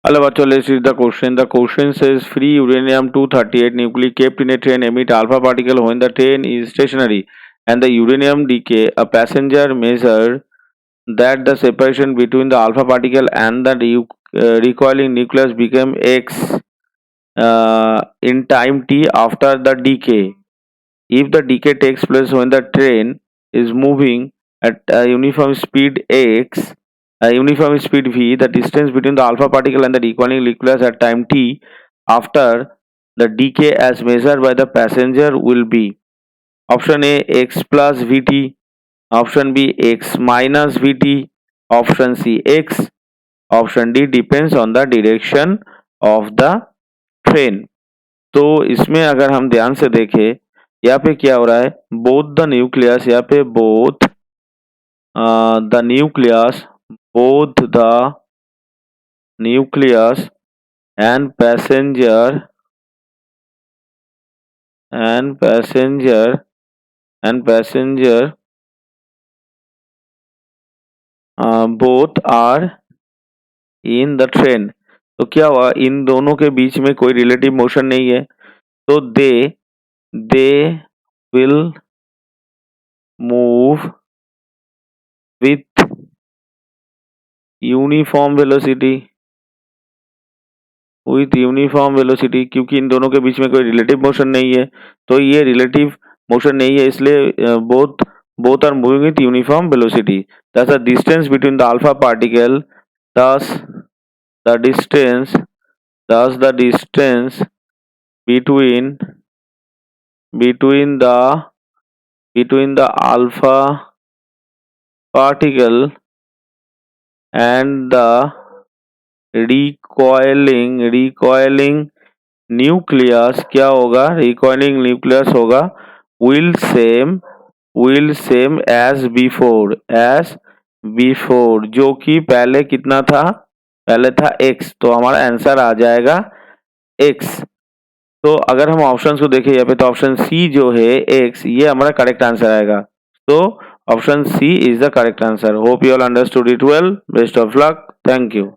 Hello, virtual, let's read the question. The question says free uranium-238 nuclei kept in a train emit alpha particle when the train is stationary and the uranium decay. A passenger measured that the separation between the alpha particle and the recoiling nucleus became x in time t after the decay. If the decay takes place when the train is moving at a uniform speed x, a uniform speed v, the distance between the alpha particle and the recoiling nucleus at time t after the decay as measured by the passenger will be option A x plus vt, option B x minus vt, option C x, option D depends on the direction of the train. तो इसमें अगर हम ध्यान से देखें, यहाँ पे क्या हो रहा है, बोथ द न्यूक्लियस, यहाँ पे both the nucleus, both the nucleus and passenger and passenger and passenger both are in the train. तो क्या हुआ, इन दोनों के बीच में कोई रिलेटिव मोशन नहीं है, तो they will move with uniform velocity, क्योंकि इन दोनों के बीच में कोई रिलेटिव मोशन नहीं है. तो ये रिलेटिव मोशन नहीं है, इसलिए both are moving with uniform velocity. thus the distance between the alpha particle thus the distance between the alpha particle and the recoiling nucleus क्या होगा, रिकॉइलिंग न्यूक्लियस होगा will same as before, जो कि पहले कितना था, पहले था x, तो हमारा आंसर आ जाएगा x. तो अगर हम ऑप्शंस को देखें यहाँ पे, तो ऑप्शन सी जो है x, ये हमारा करेक्ट आंसर आएगा. तो option C is the correct answer. Hope you all understood it well. Best of luck. Thank you.